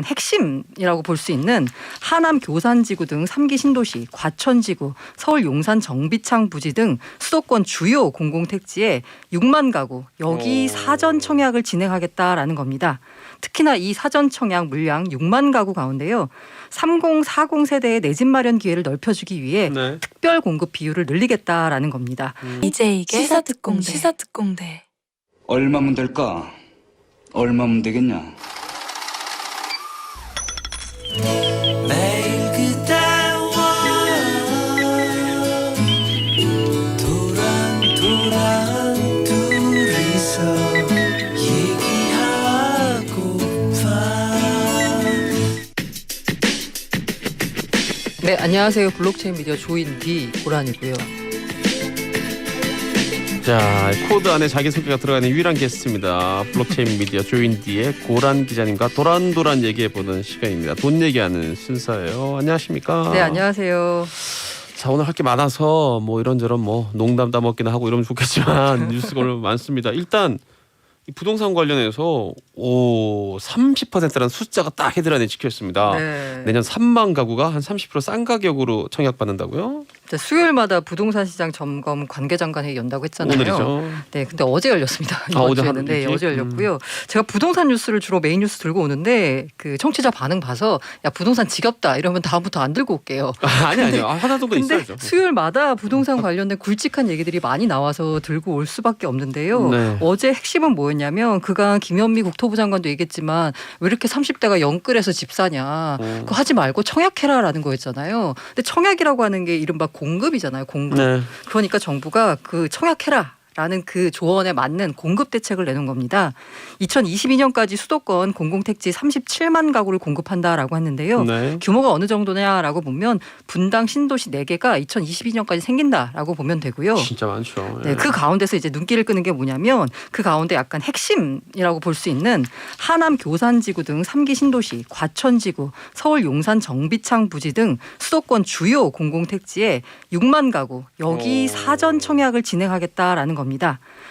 핵심이라고 볼 수 있는 하남 교산지구 등 3기 신도시, 과천지구, 서울 용산 정비창 부지 등 수도권 주요 공공택지에 6만 가구 여기 사전 청약을 진행하겠다라는 겁니다. 특히나 이 사전 청약 물량 6만 가구 가운데요. 30, 40 세대의 내 집 마련 기회를 넓혀주기 위해 특별 공급 비율을 늘리겠다라는 겁니다. 이제 이게 시사특공대. 얼마면 될까? 얼마면 되겠냐? 매일 그대와 도란도란 둘이서 얘기하고파. 네, 안녕하세요. 블록체인 미디어 조인디 고란이고요. 자, 코드 안에 자기소개가 들어가는 유일한 게스트입니다. 블록체인 미디어 조인디의 고란 기자님과 도란도란 얘기해보는 시간입니다. 돈 얘기하는 순서예요. 안녕하십니까? 네, 안녕하세요. 자, 오늘 할 게 많아서 뭐 이런저런 뭐 농담 따먹기나 하고 이러면 좋겠지만 뉴스가 오늘 많습니다. 일단 이 부동산 관련해서 30%라는 숫자가 딱 헤드라인에 찍혔습니다. 네. 내년 3만 가구가 한 30%싼 가격으로 청약받는다고요? 수요일마다 부동산 시장 점검 관계장관회의 연다고 했잖아요. 오늘이죠. 네, 근데 어제 열렸습니다. 어제 주에는. 네, 하루 어제 열렸고요. 제가 부동산 뉴스를 주로 메인 뉴스 들고 오는데 그 청취자 반응 봐서 야 부동산 지겹다 이러면 다음부터 안 들고 올게요. 아니요. 하나 정도 근데 있어야죠. 수요일마다 부동산 관련된 굵직한 얘기들이 많이 나와서 들고 올 수밖에 없는데요. 네. 어제 핵심은 뭐였냐면 그간 김현미 국토부 장관도 얘기했지만 왜 이렇게 30대가 영끌해서 집 사냐. 그거 하지 말고 청약해라라는 거였잖아요. 근데 청약이라고 하는 게 이른바 공급이잖아요. 공급. 네. 그러니까 정부가 그 청약해라. 라는 그 조언에 맞는 공급 대책을 내놓은 겁니다. 2022년까지 수도권 공공택지 37만 가구를 공급한다라고 했는데요. 네. 규모가 어느 정도냐라고 보면 분당 신도시 4개가 2022년까지 생긴다라고 보면 되고요. 진짜 많죠. 네, 그 가운데서 이제 눈길을 끄는 게 뭐냐면 그 가운데 약간 핵심이라고 볼 수 있는 하남 교산지구 등 3기 신도시, 과천지구, 서울 용산 정비창 부지 등 수도권 주요 공공택지에 6만 가구 여기 사전 청약을 진행하겠다라는 겁니다.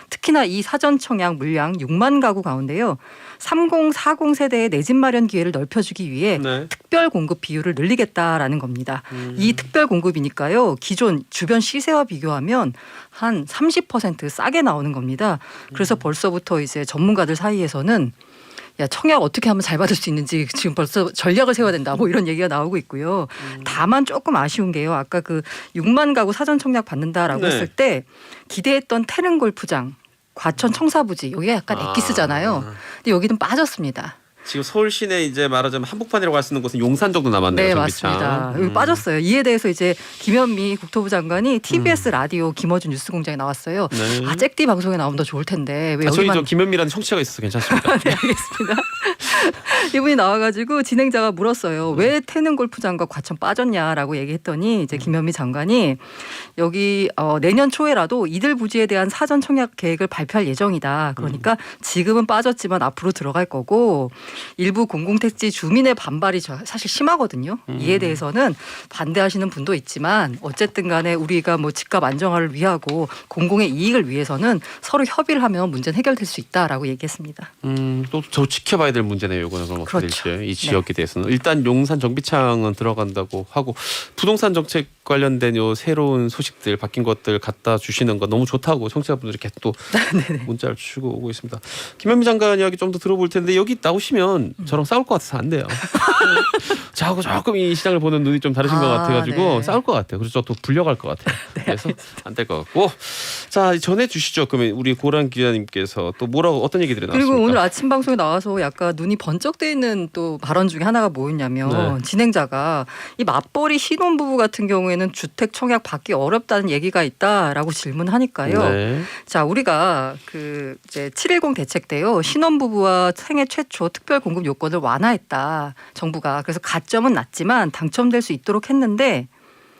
특히나 이 사전 청약 물량 6만 가구 가운데요. 30, 40 세대의 내 집 마련 기회를 넓혀주기 위해 특별 공급 비율을 늘리겠다라는 겁니다. 이 특별 공급이니까요. 기존 주변 시세와 비교하면 한 30% 싸게 나오는 겁니다. 그래서 벌써부터 이제 전문가들 사이에서는 야 청약 어떻게 하면 잘 받을 수 있는지 지금 벌써 전략을 세워야 된다 뭐 이런 얘기가 나오고 있고요. 다만 조금 아쉬운 게요. 아까 그 6만 가구 사전 청약 받는다라고 했을 때 기대했던 태릉 골프장, 과천 청사부지 여기가 약간 엑기스잖아요. 근데 여기는 빠졌습니다. 지금 서울 시내 이제 말하자면 한복판이라고 할 수 있는 곳은 용산 정도 남았네요. 네, 정비창. 맞습니다. 여기 빠졌어요. 이에 대해서 이제 김현미 국토부 장관이 TBS 라디오 김어준 뉴스공장에 나왔어요. 네. 아, 잭디 방송에 나오면 더 좋을 텐데 왜 저희 여기만 저 김현미라는 청취자가 있어서 괜찮습니다. 네, 알겠습니다. 이분이 나와가지고 진행자가 물었어요. 왜 태릉 골프장과 과천 빠졌냐라고 얘기했더니 이제 김현미 장관이 여기 내년 초에라도 이들 부지에 대한 사전 청약 계획을 발표할 예정이다. 그러니까 지금은 빠졌지만 앞으로 들어갈 거고 일부 공공택지 주민의 반발이 사실 심하거든요. 이에 대해서는 반대하시는 분도 있지만 어쨌든 간에 우리가 뭐 집값 안정화를 위하고 공공의 이익을 위해서는 서로 협의를 하면 문제는 해결될 수 있다라고 얘기했습니다. 또 저 지켜봐야 될 문제네요. 이거는 그럼 어떻게 그렇죠. 될지 이 지역에 대해서는 일단 용산 정비창은 들어간다고 하고 부동산 정책 관련된 요 새로운 소식들 바뀐 것들 갖다 주시는 거 너무 좋다고 청취자분들이 계속 또 문자를 주고 오고 있습니다. 김현미 장관 이야기 좀 더 들어볼 텐데 여기 나오시면 저랑 싸울 것 같아서 안 돼요. 저하고 조금 이 시장을 보는 눈이 좀 다르신 것 같아가지고 네. 싸울 것 같아요. 그래서 또 불려갈 것 같아요. 그래서 안 될 것 같고 자 전해 주시죠. 그러면 우리 고란 기자님께서 또 뭐라고 어떤 얘기들이 나왔습니까? 그리고 오늘 아침 방송에 나와서 약간 눈이 번쩍 뜨 있는 또 발언 중에 하나가 뭐였냐면 진행자가 이 맞벌이 신혼부부 같은 경우에는 주택 청약 받기 어렵다는 얘기가 있다라고 질문하니까요. 자 우리가 그 이제 710 대책 때요 신혼부부와 생애 최초 특별 공급 요건을 완화했다 정부가. 그래서 가점은 낮지만 당첨될 수 있도록 했는데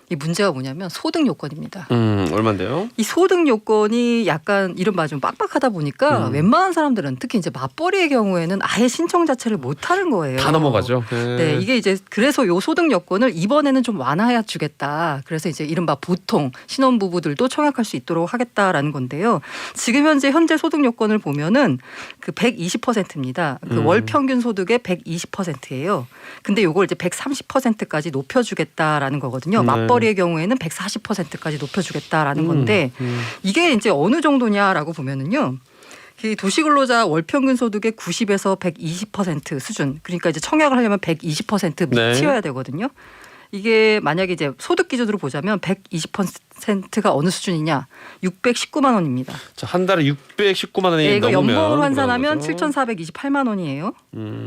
이 문제가 뭐냐면 소득 요건입니다. 얼마인데요? 이 소득 요건이 약간 이른바 좀 빡빡하다 보니까 웬만한 사람들은 특히 이제 맞벌이의 경우에는 아예 신청 자체를 못 하는 거예요. 다 넘어가죠. 네, 이게 이제 그래서 요 소득 여건을 이번에는 좀 완화해 주겠다. 그래서 이제 이른바 보통 신혼부부들도 청약할 수 있도록 하겠다라는 건데요. 지금 현재 소득 여건을 보면은 그 120%입니다. 그 월 평균 소득의 120%예요. 근데 요걸 이제 130%까지 높여주겠다라는 거거든요. 네. 맞벌이의 경우에는 140%까지 높여주겠다라는 건데 이게 이제 어느 정도냐라고 보면은요. 이 도시근로자 월평균 소득의 90에서 120% 수준. 그러니까 이제 청약을 하려면 120% 네. 미치어야 되거든요. 이게 만약에 이제 소득 기준으로 보자면 120%가 어느 수준이냐? 619만 원입니다. 자, 한 달에 619만 원이 네, 이거 넘으면 연봉으로 환산하면 그러는 거죠. 7,428만 원이에요.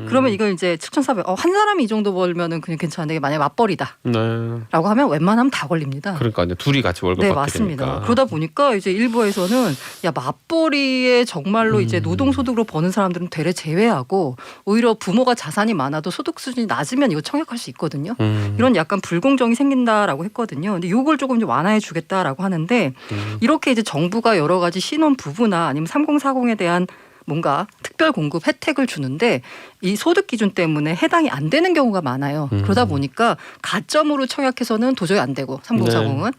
그러면 이걸 이제 7,400. 한 사람이 이 정도 벌면은 그냥 괜찮은데 만약 에 맞벌이다라고 네. 하면 웬만하면 다 걸립니다. 그러니까요. 둘이 같이 월급 네, 받게 맞습니다. 되니까. 그러다 보니까 이제 일부에서는 야 맞벌이에 정말로 이제 노동 소득으로 버는 사람들은 되레 제외하고 오히려 부모가 자산이 많아도 소득 수준이 낮으면 이거 청약할 수 있거든요. 이런 약간 불공정이 생긴다라고 했거든요. 근데 이걸 조금 이제 완화해 주겠다라고 하는데 이렇게 이제 정부가 여러 가지 신혼 부부나 아니면 3040에 대한 뭔가 특별 공급 혜택을 주는데 이 소득 기준 때문에 해당이 안 되는 경우가 많아요. 그러다 보니까 가점으로 청약해서는 도저히 안 되고 3040은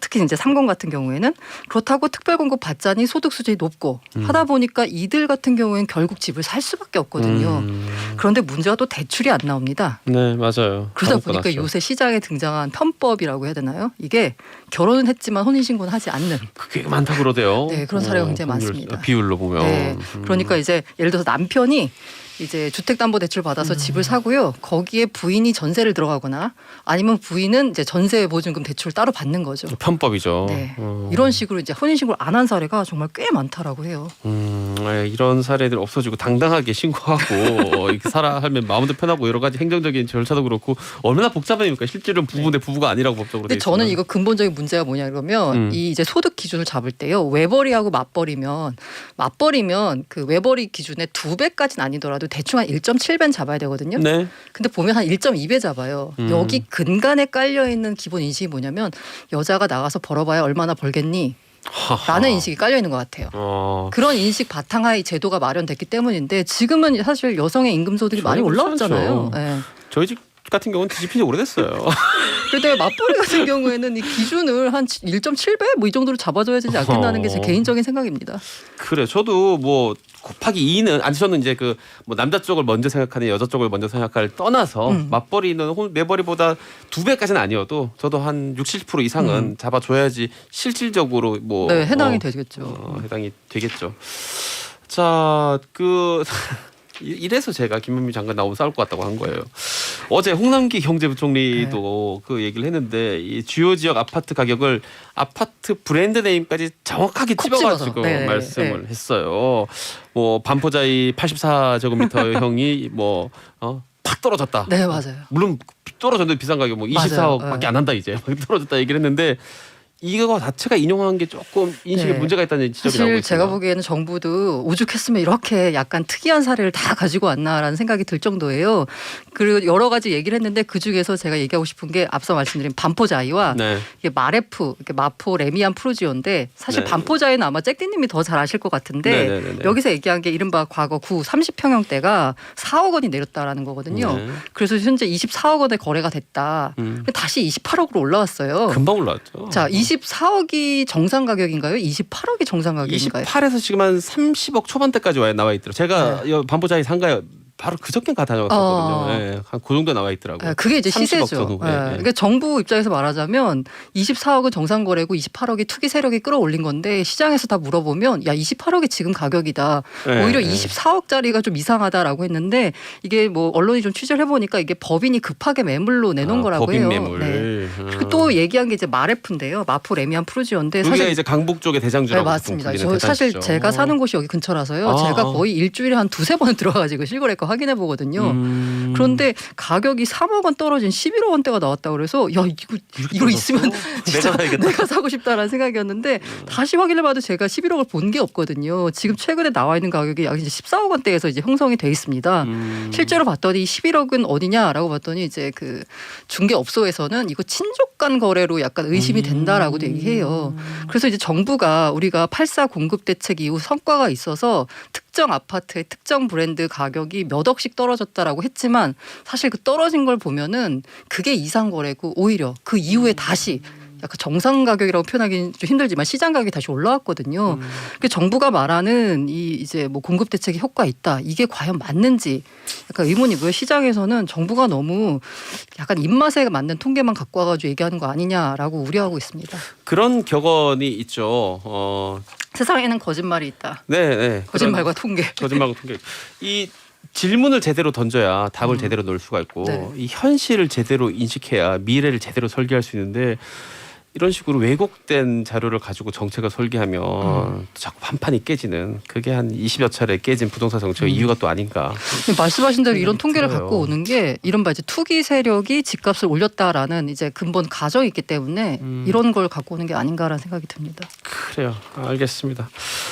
특히 이제 30 같은 경우에는 그렇다고 특별 공급 받자니 소득 수준이 높고 하다 보니까 이들 같은 경우에는 결국 집을 살 수밖에 없거든요. 그런데 문제가 또 대출이 안 나옵니다. 네, 맞아요. 그러다 다 보니까 묶어놨죠. 요새 시장에 등장한 편법이라고 해야 되나요? 이게 결혼은 했지만 혼인신고는 하지 않는. 그게 많다 그러대요. 네, 그런 사례가 굉장히 확률, 많습니다. 비율로 보면. 네, 그러니까 이제 예를 들어서 남편이 이제 주택담보대출 받아서 집을 사고요. 거기에 부인이 전세를 들어가거나 아니면 부인은 이제 전세 보증금 대출을 따로 받는 거죠. 편법이죠. 네, 이런 식으로 이제 혼인신고를 안 한 사례가 정말 꽤 많다라고 해요. 네, 이런 사례들 없어지고 당당하게 신고하고 이렇게 살아하면 마음도 편하고 여러 가지 행정적인 절차도 그렇고 얼마나 복잡합니까? 실제로는 부부 대 부부가 아니라고 법적으로 돼 근데 저는 있으면. 이거 근본적인 문제가 뭐냐 그러면 이 이제 소득 기준을 잡을 때요. 외벌이하고 맞벌이면 그 외벌이 기준의 2배까지는 아니더라도 대충 한 1.7배는 잡아야 되거든요. 네. 근데 보면 한 1.2배 잡아요. 여기 근간에 깔려 있는 기본 인식이 뭐냐면 여자가 나가서 벌어봐야 얼마나 벌겠니? 라는 인식이 깔려 있는 것 같아요. 그런 인식 바탕하에 이 제도가 마련됐기 때문인데 지금은 사실 여성의 임금 소득이 많이 전혀 그렇지 올라왔잖아요. 않죠. 네. 저희 집 같은 경우는 뒤집힌 지 오래됐어요. 그런데 맞벌이 같은 경우에는 이 기준을 한 1.7배 뭐 이 정도로 잡아줘야 되지 않겠나는 게 제 개인적인 생각입니다. 그래, 저도 뭐 곱하기 2는 아니 저는 이제 그 뭐 남자 쪽을 먼저 생각하는 여자 쪽을 먼저 생각할 떠나서 맞벌이는 매벌이보다 2배까지는 아니어도 저도 한 60-70% 이상은 잡아줘야지 실질적으로 뭐 네, 해당이 되겠죠. 해당이 되겠죠. 자, 그 이래서 제가 김현미 장관 나오면 싸울 것 같다고 한 거예요. 어제 홍남기 경제부총리도 그 얘기를 했는데 이 주요 지역 아파트 가격을 아파트 브랜드 네임까지 정확하게 콕 찝어가지고 집어서. 네, 말씀을 했어요. 뭐 반포자이 84제곱미터 형이 뭐 팍 떨어졌다. 네, 맞아요. 물론 떨어졌는데 비싼 가격 뭐 맞아요. 24억밖에 네. 안 한다 이제 떨어졌다 얘기를 했는데. 이거 자체가 인용한 게 조금 인식에 네. 문제가 있다는 지적이 나오고 사실 있습니다. 제가 보기에는 정부도 오죽했으면 이렇게 약간 특이한 사례를 다 가지고 왔나라는 생각이 들 정도예요. 그리고 여러 가지 얘기를 했는데 그중에서 제가 얘기하고 싶은 게 앞서 말씀드린 반포자이와 네. 이게 마레프, 이렇게 마포 레미안 프루지오인데 사실 네. 반포자이는 아마 잭디님이 더 잘 아실 것 같은데 네네네네. 여기서 얘기한 게 이른바 과거 구 30평형대가 4억 원이 내렸다라는 거거든요. 네. 그래서 현재 24억 원에 거래가 됐다. 다시 28억으로 올라왔어요. 금방 올라왔죠. 자, 24억이 정상 가격인가요? 28억이 정상 가격인가요? 28에서 지금 한 30억 초반대까지 나와 있더라고요. 제가 네. 반포자이 상가에 바로 그저께 다녀왔었거든요. 네, 한 그 정도 나와 있더라고요. 네, 그게 이제 30억 시세죠. 정도. 네. 그러니까 정부 입장에서 말하자면 24억은 정상 거래고 28억이 투기 세력이 끌어올린 건데 시장에서 다 물어보면 야 28억이 지금 가격이다. 네, 오히려 네. 24억짜리가 좀 이상하다라고 했는데 이게 뭐 언론이 좀 취재를 해보니까 이게 법인이 급하게 매물로 내놓은 거라고 법인 해요. 매물. 네. 그리고 또 얘기한 게 이제 마레프인데요. 마포 레미안 프루지오인데 여기가 사실 이제 강북 쪽의 네, 대장주라고 맞습니다. 불리는 저 사실 대단지죠. 제가 사는 곳이 여기 근처라서요. 아, 제가 거의 일주일에 한 2-3번 들어가가지고 실거래가 확인해 보거든요. 그런데 가격이 3억 원 떨어진 11억 원대가 나왔다 그래서 야 이거 있으면 진짜 내가 사야겠다. 내가 사고 싶다라는 생각이었는데 다시 확인해봐도 제가 11억을 본 게 없거든요. 지금 최근에 나와 있는 가격이 약 이제 14억 원대에서 이제 형성이 돼 있습니다. 실제로 봤더니 11억은 어디냐라고 봤더니 이제 그 중개업소에서는 이거 친족 간 거래로 약간 의심이 된다라고도 얘기해요. 그래서 이제 정부가 우리가 8.4 공급 대책 이후 성과가 있어서 특정 아파트의 특정 브랜드 가격이 몇 억씩 떨어졌다라고 했지만 사실 그 떨어진 걸 보면은 그게 이상 거래고 오히려 그 이후에 다시 약간 정상 가격이라고 표현하기는 좀 힘들지만 시장 가격이 다시 올라왔거든요. 그 정부가 말하는 이 이제 뭐 공급 대책이 효과 있다. 이게 과연 맞는지 약간 의문이고요. 시장에서는 정부가 너무 약간 입맛에 맞는 통계만 갖고 와가지고 얘기하는 거 아니냐라고 우려하고 있습니다. 그런 격언이 있죠. 세상에는 거짓말이 있다. 네. 거짓말과 통계. 거짓말과 통계. 이 질문을 제대로 던져야 답을 제대로 넣을 수가 있고 네. 이 현실을 제대로 인식해야 미래를 제대로 설계할 수 있는데 이런 식으로 왜곡된 자료를 가지고 정책을 설계하면 자꾸 판판이 깨지는 그게 한 20여 차례 깨진 부동산 정책의 이유가 또 아닌가. 말씀하신 대로 이런 통계를 들어요. 갖고 오는 게 이른바 이제 투기 세력이 집값을 올렸다라는 이제 근본 가정이 있기 때문에 이런 걸 갖고 오는 게 아닌가라는 생각이 듭니다. 그래요. 알겠습니다.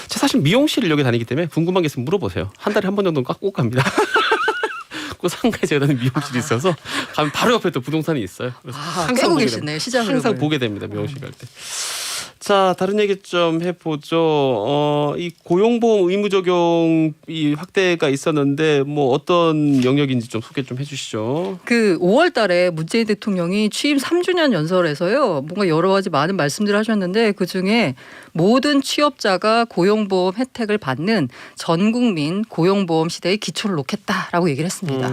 제가 사실 미용실을 여기 다니기 때문에 궁금한 게 있으면 물어보세요. 한 달에 한 번 정도는 꼭 갑니다. 그 상가에 제가 다니는 미용실이 있어서 가면 바로 옆에 또 부동산이 있어요. 그래서 깨고 보게 계시네요. 시장 항상 흐름을. 보게 됩니다. 미용실 갈 때. 자, 다른 얘기 좀 해보죠. 이 고용보험 의무 적용 이 확대가 있었는데 뭐 어떤 영역인지 좀 소개 좀 해주시죠. 그 5월 달에 문재인 대통령이 취임 3주년 연설에서요. 뭔가 여러 가지 많은 말씀들을 하셨는데 그중에 모든 취업자가 고용보험 혜택을 받는 전 국민 고용보험 시대의 기초를 놓겠다라고 얘기를 했습니다.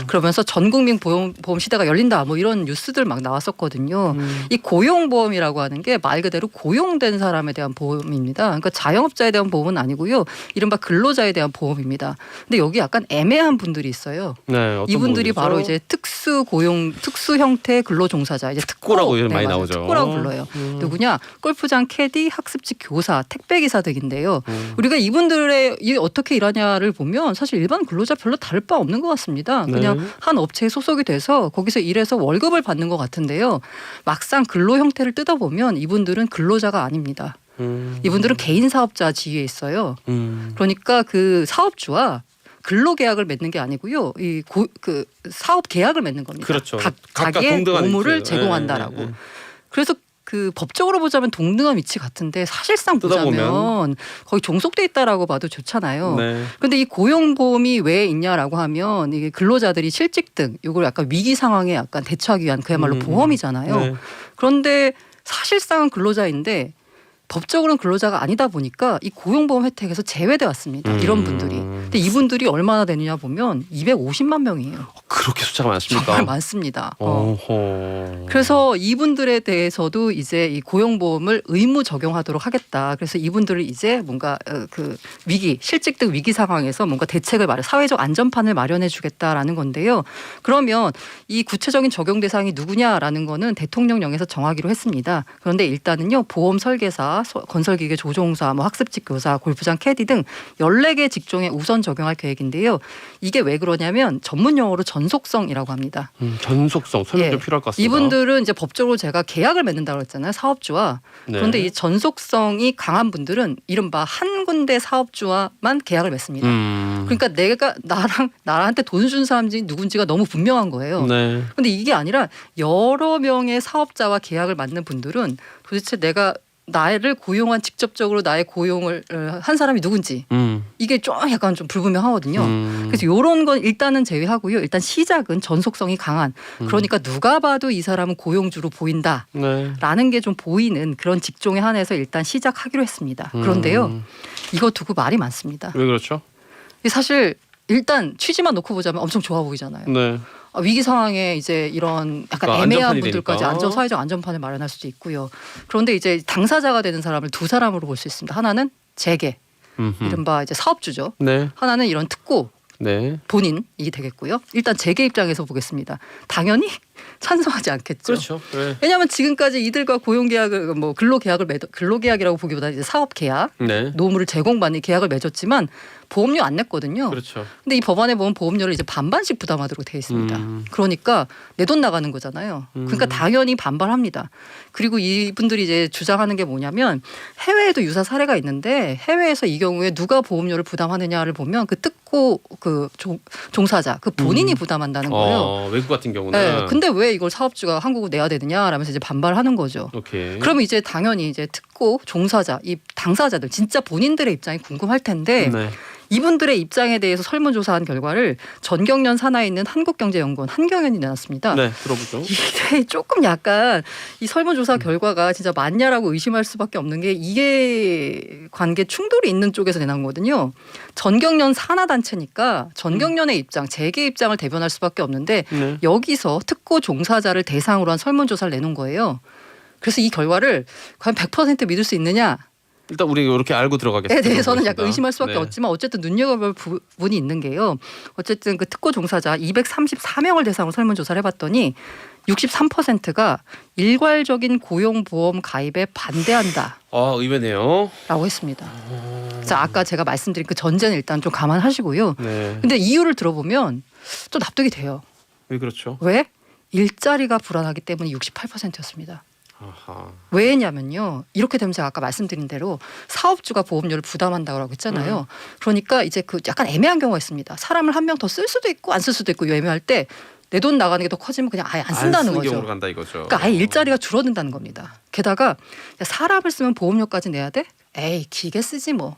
그러면서 전 국민 보험 시대가 열린다 뭐 이런 뉴스들 막 나왔었거든요. 이 고용보험이라고 하는 게 말 그대로 고용된 사람에 대한 보험입니다. 그러니까 자영업자에 대한 보험은 아니고요. 이른바 근로자에 대한 보험입니다. 근데 여기 약간 애매한 분들이 있어요. 네, 어떤 이분들이 부분이죠? 바로 이제 특수 형태 근로 종사자, 이제 특고라고 요즘 많이 맞아요. 나오죠. 특고라고 불러요. 누구냐? 골프장 캐디, 학습지 교사, 택배 기사 등인데요. 우리가 이분들의 이 어떻게 일하냐를 보면 사실 일반 근로자 별로 다를 바 없는 것 같습니다. 그냥 네. 한 업체에 소속이 돼서 거기서 일해서 월급을 받는 것 같은데요. 막상 근로 형태를 뜯어보면 이분들은 근로자가 아닙니다. 이분들은 개인 사업자 지위에 있어요. 그러니까 그 사업주와 근로계약을 맺는 게 아니고요. 그 사업 계약을 맺는 겁니다. 그렇죠. 각각 자기의 동등한 의무를 위치예요. 제공한다라고. 네. 그래서 그 법적으로 보자면 동등한 위치 같은데 사실상 보자면 거의 종속돼 있다라고 봐도 좋잖아요. 네. 근데 이 고용보험이 왜 있냐라고 하면 이게 근로자들이 실직 등 이걸 약간 위기 상황에 약간 대처하기 위한 그야말로 보험이잖아요. 네. 그런데 사실상은 근로자인데 법적으로는 근로자가 아니다 보니까 이 고용보험 혜택에서 제외돼 왔습니다. 이런 분들이. 근데 이분들이 얼마나 되느냐 보면 250만 명이에요. 그렇게 숫자가 많습니까? 정말 많습니다. 어허. 그래서 이분들에 대해서도 이제 이 고용보험을 의무 적용하도록 하겠다. 그래서 이분들을 이제 뭔가 그 위기, 실직 등 위기 상황에서 뭔가 대책을 사회적 안전판을 마련해 주겠다라는 건데요. 그러면 이 구체적인 적용 대상이 누구냐라는 거는 대통령령에서 정하기로 했습니다. 그런데 일단은요. 보험 설계사, 건설기계 조종사, 뭐 학습직 교사, 골프장 캐디 등 14개 직종에 우선 적용할 계획인데요. 이게 왜 그러냐면 전문 용어로 전속성이라고 합니다. 전속성 설명 좀 필요할 것 같습니다. 이분들은 이제 법적으로 제가 계약을 맺는다고 했잖아요. 사업주와. 네. 그런데 이 전속성이 강한 분들은 이른바 한 군데 사업주와만 계약을 맺습니다. 그러니까 내가 나한테 돈 준 사람이 누군지가 너무 분명한 거예요. 네. 근데 이게 아니라 여러 명의 사업자와 계약을 맺는 분들은 도대체 내가 나를 고용한 직접적으로 나의 고용을 한 사람이 누군지 이게 좀 약간 좀 불분명하거든요. 그래서 이런 건 일단은 제외하고요. 일단 시작은 전속성이 강한 그러니까 누가 봐도 이 사람은 고용주로 보인다. 네. 라는 게 좀 보이는 그런 직종에 한해서 일단 시작하기로 했습니다. 그런데요. 이거 두고 말이 많습니다. 왜 그렇죠? 사실 일단 취지만 놓고 보자면 엄청 좋아 보이잖아요. 네. 위기 상황에 이제 이런 약간 그러니까 애매한 안전판이 분들까지 되니까. 사회적 안전판을 마련할 수도 있고요. 그런데 이제 당사자가 되는 사람을 두 사람으로 볼 수 있습니다. 하나는 재계, 이른바 이제 사업주죠. 네. 하나는 이런 특고 네. 본인이 되겠고요. 일단 재계 입장에서 보겠습니다. 당연히 찬성하지 않겠죠. 그렇죠. 네. 왜냐하면 지금까지 이들과 고용계약을 뭐 근로계약이라고 보기보다 이제 사업계약, 네. 노무를 제공받는 계약을 맺었지만 보험료 안 냈거든요. 그렇죠. 근데 이 법안에 보면 보험료를 이제 반반씩 부담하도록 되어 있습니다. 그러니까 내 돈 나가는 거잖아요. 그러니까 당연히 반발합니다. 그리고 이분들이 이제 주장하는 게 뭐냐면 해외에도 유사 사례가 있는데 해외에서 이 경우에 누가 보험료를 부담하느냐를 보면 그 특고 그 종사자 그 본인이 부담한다는 거예요. 외국 같은 경우는. 네. 근데 왜 이걸 사업주가 한국으로 내야 되느냐라면서 이제 반발하는 거죠. 오케이. 그러면 이제 당연히 이제 특고 종사자 이 당사자들 진짜 본인들의 입장이 궁금할 텐데 네. 이분들의 입장에 대해서 설문조사한 결과를 전경련 산하에 있는 한국경제연구원 한경연이 내놨습니다. 네, 들어보죠. 이게 조금 약간 이 설문조사 결과가 진짜 맞냐라고 의심할 수밖에 없는 게 이게 관계 충돌이 있는 쪽에서 내놓은 거거든요. 전경련 산하단체니까 전경련의 입장, 재계 입장을 대변할 수밖에 없는데 네. 여기서 특고 종사자를 대상으로 한 설문조사를 내놓은 거예요. 그래서 이 결과를 과연 100% 믿을 수 있느냐? 일단 우리 이렇게 알고 들어가겠습니다. 에 대해서는 약간 의심할 수밖에 네. 없지만 어쨌든 눈여겨볼 부분이 있는 게요. 어쨌든 그 특고 종사자 234명을 대상으로 설문조사를 해봤더니 63%가 일괄적인 고용보험 가입에 반대한다라고 의외네요. 했습니다. 자, 아까 제가 말씀드린 그 전제는 일단 좀 감안하시고요. 네. 근데 이유를 들어보면 좀 납득이 돼요. 왜 그렇죠? 왜? 일자리가 불안하기 때문에 68%였습니다. 아하. 왜냐면요. 이렇게 되면 제가 아까 말씀드린 대로 사업주가 보험료를 부담한다고 했잖아요. 그러니까 이제 그 약간 애매한 경우가 있습니다. 사람을 한 명 더 쓸 수도 있고 안 쓸 수도 있고 애매할 때 내 돈 나가는 게 더 커지면 그냥 아예 안 쓴다는 쓰는 거죠. 경우로 간다 이거죠. 그러니까 아예 일자리가 줄어든다는 겁니다. 게다가 사람을 쓰면 보험료까지 내야 돼? 에이 기계 쓰지 뭐.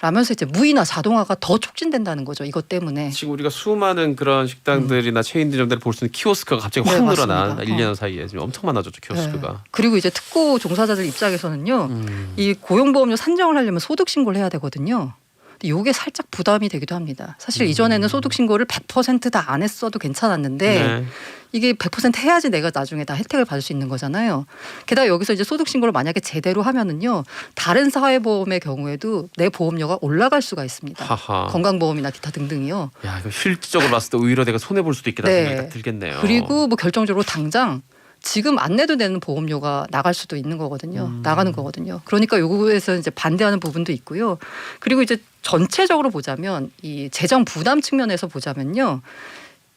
라면서 이제 무이나 자동화가 더 촉진된다는 거죠. 이것 때문에. 지금 우리가 수많은 그런 식당들이나 체인점들을 볼 수 있는 키오스크가 갑자기 네, 확 맞습니다. 늘어난 1, 2년 사이에 지금 엄청 많아졌죠 키오스크가. 네. 그리고 이제 특고 종사자들 입장에서는요. 이 고용보험료 산정을 하려면 소득 신고를 해야 되거든요. 근데 이게 살짝 부담이 되기도 합니다. 사실 이전에는 소득 신고를 100% 다 안 했어도 괜찮았는데 네. 이게 100% 해야지 내가 나중에 다 혜택을 받을 수 있는 거잖아요. 게다가 여기서 이제 소득 신고를 만약에 제대로 하면은요. 다른 사회보험의 경우에도 내 보험료가 올라갈 수가 있습니다. 하하. 건강보험이나 기타 등등이요. 야 이거 실질적으로 봤을 때 오히려 내가 손해 볼 수도 있겠다 네. 생각이 딱 들겠네요. 그리고 뭐 결정적으로 당장 지금 안 내도 되는 보험료가 나갈 수도 있는 거거든요. 나가는 거거든요. 그러니까 요거에서 이제 반대하는 부분도 있고요. 그리고 이제 전체적으로 보자면 이 재정 부담 측면에서 보자면요.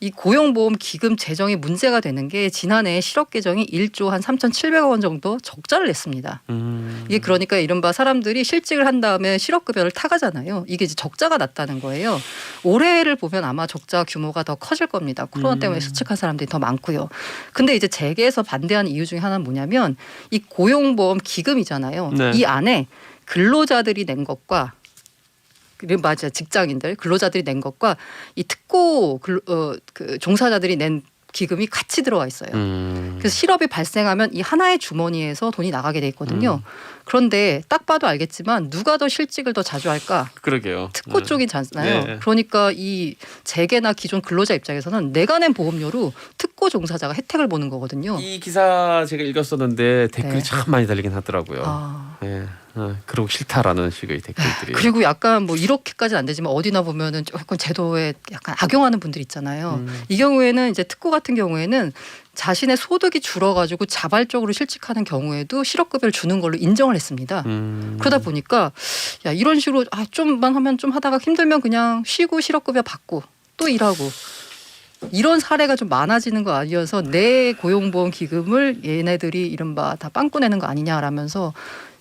이 고용보험 기금 재정이 문제가 되는 게 지난해 실업 개정이 1조 한 3,700억 원 정도 적자를 냈습니다. 이게 그러니까 이른바 사람들이 실직을 한 다음에 실업급여를 타가잖아요. 이게 이제 적자가 났다는 거예요. 올해를 보면 아마 적자 규모가 더 커질 겁니다. 코로나 때문에 실직한 사람들이 더 많고요. 근데 이제 재계에서 반대하는 이유 중에 하나는 뭐냐면 이 고용보험 기금이잖아요. 네. 이 안에 근로자들이 낸 것과 맞아 직장인들 근로자들이 낸 것과 이 특고 그 종사자들이 낸 기금이 같이 들어와 있어요. 그래서 실업이 발생하면 이 하나의 주머니에서 돈이 나가게 돼 있거든요. 그런데 딱 봐도 알겠지만 누가 더 실직을 더 자주 할까? 그러게요. 특고 네. 쪽이잖아요. 네. 그러니까 이 재계나 기존 근로자 입장에서는 내가 낸 보험료로 특고 종사자가 혜택을 보는 거거든요. 이 기사 제가 읽었었는데 댓글이 네. 참 많이 달리긴 하더라고요. 아. 네. 그러고 싫다라는 식의 댓글들이. 그리고 약간 뭐 이렇게까지는 안 되지만 어디나 보면은 조금 제도에 약간 악용하는 분들 있잖아요. 이 경우에는 이제 특고 같은 경우에는 자신의 소득이 줄어가지고 자발적으로 실직하는 경우에도 실업급여를 주는 걸로 인정을 했습니다. 그러다 보니까 야 이런 식으로 좀만 하면 좀 하다가 힘들면 그냥 쉬고 실업급여 받고 또 일하고 이런 사례가 좀 많아지는 거 아니어서 내 고용보험 기금을 얘네들이 이른바 다 빵꾸 내는 거 아니냐라면서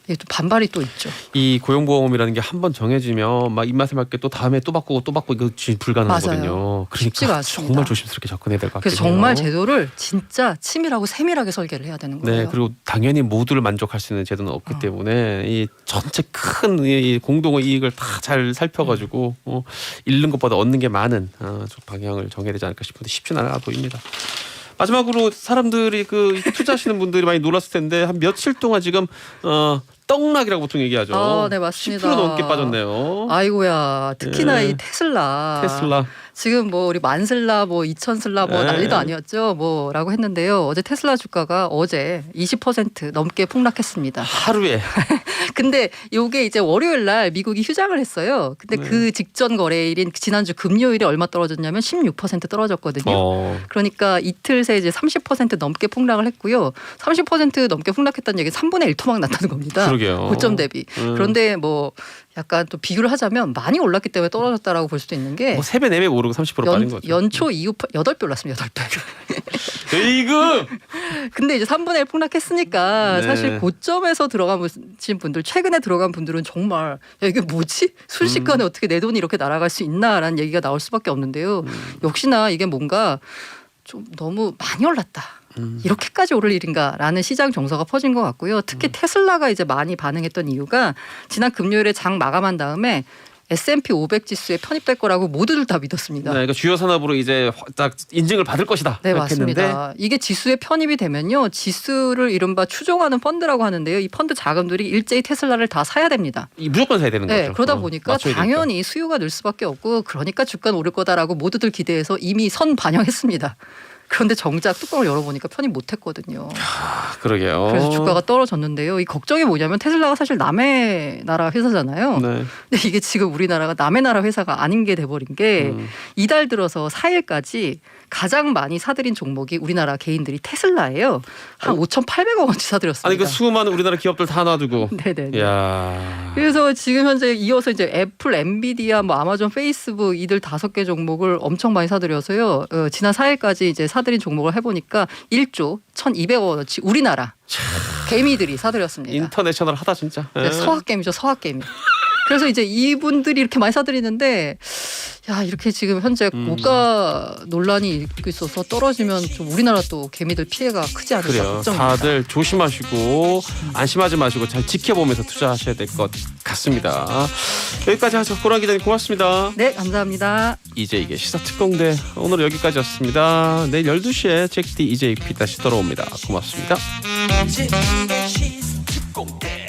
또 반발이 또 있죠. 이 고용보험이라는 게 한 번 정해지면 막 입맛에 맞게 또 다음에 또 바꾸고 이거 진짜 불가능하거든요. 맞아요. 그러니까 쉽지가 않습니다. 정말 조심스럽게 접근해야 될 것 같아요. 그래서 정말 제도를 진짜 치밀하고 세밀하게 설계를 해야 되는 거예요. 네, 그리고 당연히 모두를 만족할 수 있는 제도는 없기 때문에 이 전체 큰 이 공동의 이익을 다 잘 살펴가지고 잃는 것보다 얻는 게 많은 좀 방향을 정해야 되지 않을까 싶은데 쉽지는 않아 보입니다. 마지막으로 사람들이 그 투자하시는 분들이 많이 놀랐을 텐데 한 며칠 동안 지금 떡락이라고 보통 얘기하죠. 네 맞습니다. 10% 넘게 빠졌네요. 아이고야 특히나 네. 이 테슬라. 지금 뭐 우리 만슬라 뭐 2,000슬라 뭐 네. 난리도 아니었죠. 뭐라고 했는데요. 어제 테슬라 주가가 어제 20% 넘게 폭락했습니다. 하루에 근데 요게 이제 월요일 날 미국이 휴장을 했어요. 근데 네. 그 직전 거래일인 지난주 금요일에 얼마 떨어졌냐면 16% 떨어졌거든요. 그러니까 이틀 새 이제 30% 넘게 폭락을 했고요. 30% 넘게 폭락했다는 얘기는 3분의 1 토막 났다는 겁니다. 그러게요. 고점 대비. 그런데 뭐 약간 또 비교를 하자면 많이 올랐기 때문에 떨어졌다라고 볼 수도 있는 게 뭐 3배 4배 오르고 30% 빠진 거죠. 연초 이후 8배 올랐습니다. 8배. 에이그 근데 이제 3분의 1 폭락했으니까 네. 사실 고점에서 들어가신 분들 최근에 들어간 분들은 정말 야 이게 뭐지? 순식간에 어떻게 내 돈이 이렇게 날아갈 수 있나라는 얘기가 나올 수밖에 없는데요. 역시나 이게 뭔가 좀 너무 많이 올랐다. 이렇게까지 오를 일인가라는 시장 정서가 퍼진 것 같고요. 특히 테슬라가 이제 많이 반응했던 이유가 지난 금요일에 장 마감한 다음에 S&P 500 지수에 편입될 거라고 모두들 다 믿었습니다. 네, 그러니까 주요 산업으로 이제 딱 인증을 받을 것이다. 네, 이렇게 했는데 맞습니다. 이게 지수에 편입이 되면요. 지수를 이른바 추종하는 펀드라고 하는데요. 이 펀드 자금들이 일제히 테슬라를 다 사야 됩니다. 무조건 사야 되는 네, 거죠. 그러다 보니까 맞춰야 당연히 수요가 늘 수밖에 없고 그러니까 주가는 오를 거다라고 모두들 기대해서 이미 선 반영했습니다. 그런데 정작 뚜껑을 열어보니까 편입 못했거든요. 되니까. 그러게요. 그래서 주가가 떨어졌는데요. 이 걱정이 뭐냐면 테슬라가 사실 남의 나라 회사잖아요. 네. 근데 이게 지금 우리나라가 남의 나라 회사가 아닌 게 돼버린 게 이달 들어서 4일까지 가장 많이 사들인 종목이 우리나라 개인들이 테슬라예요. 한 5,800억 원치 사들였습니다. 아니 그 수많은 우리나라 기업들 다 놔두고. 네네. 야. 그래서 지금 현재 이어서 이제 애플, 엔비디아, 뭐 아마존, 페이스북 이들 5개 종목을 엄청 많이 사들여서요. 지난 4일까지 이제 사들인 종목을 해보니까 1조 1,200억 원어치 우리나라 개미들이 사들였습니다. 인터내셔널 하다 진짜. 네, 서학개미죠, 서학개미. 그래서 이제 이분들이 이렇게 많이 사들이는데 야 이렇게 지금 현재 고가 논란이 있고 있어서 떨어지면 좀 우리나라 또 개미들 피해가 크지 않을까 그래요. 걱정입니다. 다들 조심하시고 안심하지 마시고 잘 지켜보면서 투자하셔야 될 것 같습니다. 여기까지 하죠. 고란 기자님 고맙습니다. 네, 감사합니다. 이제 이게 시사특공대 오늘 여기까지였습니다. 내일 12시에 잭디 EJP 다시 돌아옵니다. 고맙습니다. 이제 이게 시사특공대